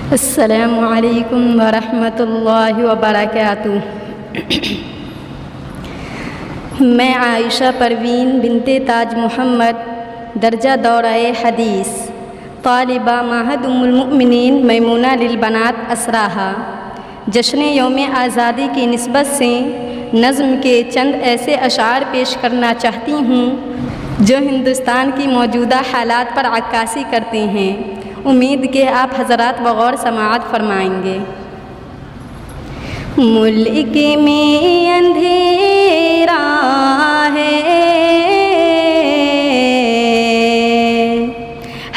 अस्सलामु अलैकुम वरहमतुल्लाहि वबरकातुहू। मैं आयशा परवीन बिनते ताज मोहम्मद दर्जा दौराए हदीस तालिबा महद उम्मुल मुमिनीन मैमूना लिलबनात असराहा जश्न यौम आज़ादी की निस्बत से नज़्म के चंद ऐसे अशार पेश करना चाहती हूँ जो हिंदुस्तान की मौजूदा हालात पर अक्कासी करते हैं। उम्मीद के आप हज़रात बग़ौर समाअत फरमाएंगे। मुल्क में अंधेरा है,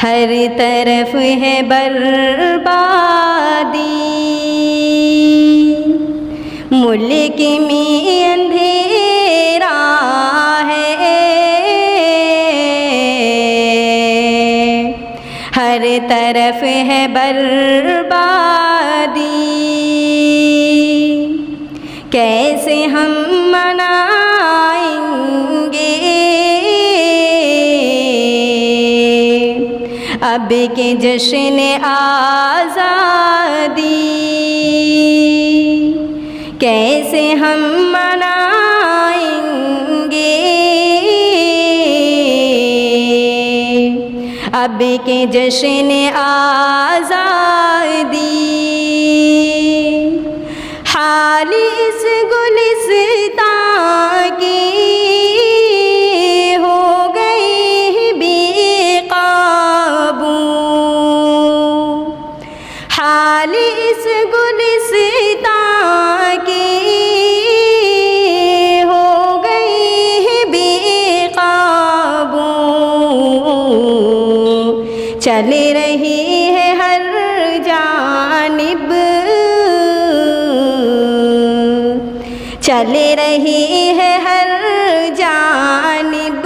हर तरफ है बर्बादी। मुल्क में अंधेरा है, हर तरफ है बर्बादी। कैसे हम मनाएंगे अब के जश्न आज़ादी? कैसे हम मनाएंगे अब के जश्न आज़ादी? हाल इस गुलिस्तां की हो गई बेकाबू। हाल इस गुलिस्तां की हो गई बेकाबू। चल रही है हर जानिब, चल रही है हर जानिब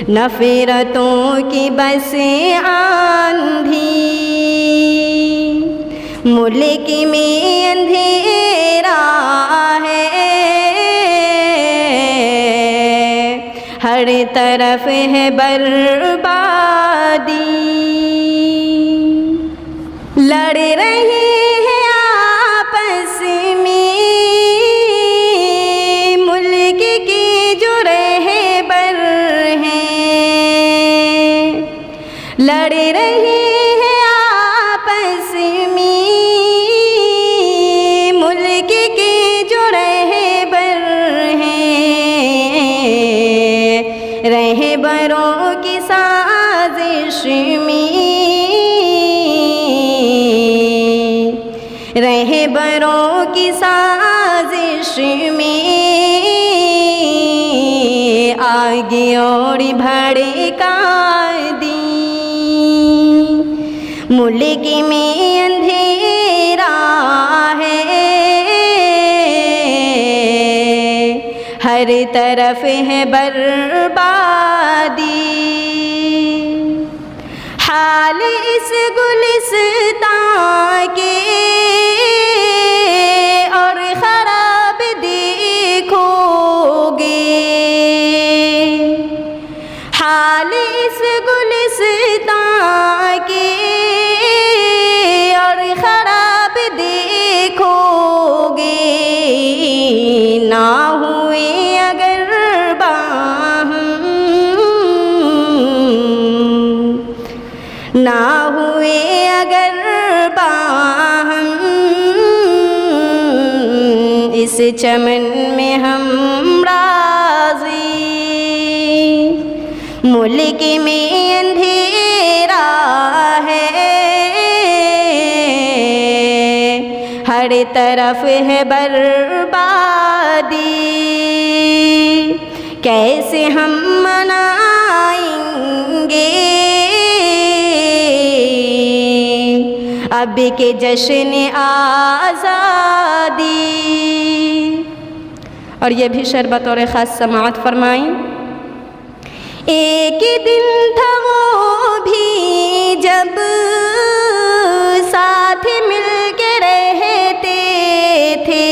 नफ़रतों की बस आंधी। मुल्क में अंधेरा है, हर तरफ है बर्बादी। लड़ रही है आपस में मुल्क के जो रहबर हैं। लड़ रही है आपस में मुल्क के जो रहबर हैं। रहबरों की साजिश में, रहबरों की साजिश में आग और भड़का दी। मुल्क में अंधेरा है, हर तरफ है बर्बादी। हाल इस गुलिस्तां के और ख़राब देखोगे। हाल इस गुलिस्तां के और ख़राब देखोगे। ना हुए अगर ना हुए अगर बाहम इस चमन में हम राज़ी। मुल्क में अंधेरा है, हर तरफ है बर्बादी। कैसे हम मनाएंगे अब के जश्न आज़ादी? और ये भी शेर बतौर ख़ास समाअत फरमाएं। एक दिन था वो भी जब साथ मिल के रहते थे।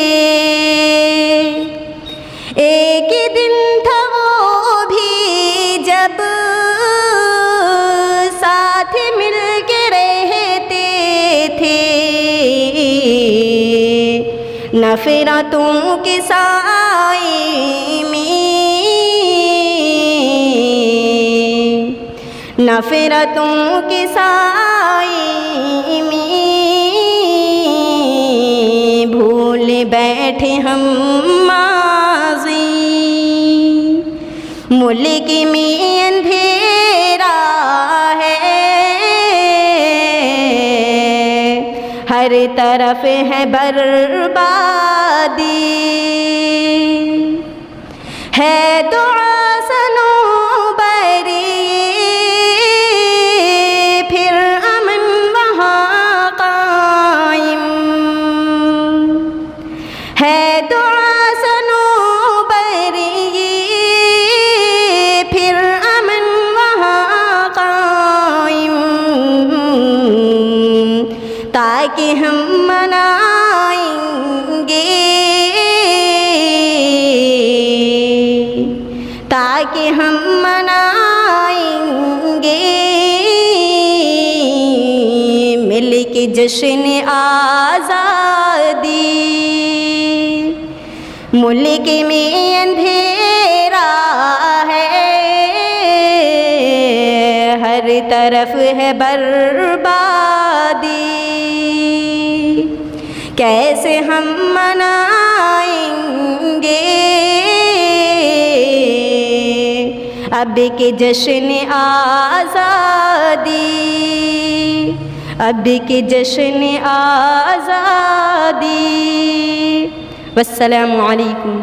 एक दिन था वो भी जब साथ मिल नफ़रतों के साए में, नफ़रतों के साए में भूल बैठे हम माज़ी। मुल्क में अंधेरा है, हर तरफ है बर्बादी। है दुआ सनोबरी फिर अमन वहाँ कायम, है दुआ सनोबरी फिर अमन वहाँ कायम, ताकि हम मनाएंगे, ताकि हम मनाएंगे मिल के जश्न आज़ादी। मुल्क में अंधेरा है, हर तरफ है बर्बादी। कैसे हम मनाएंगे अब के जश्न आज़ादी, अब के जश्न आज़ादी। वस्सलामु अलैकुम।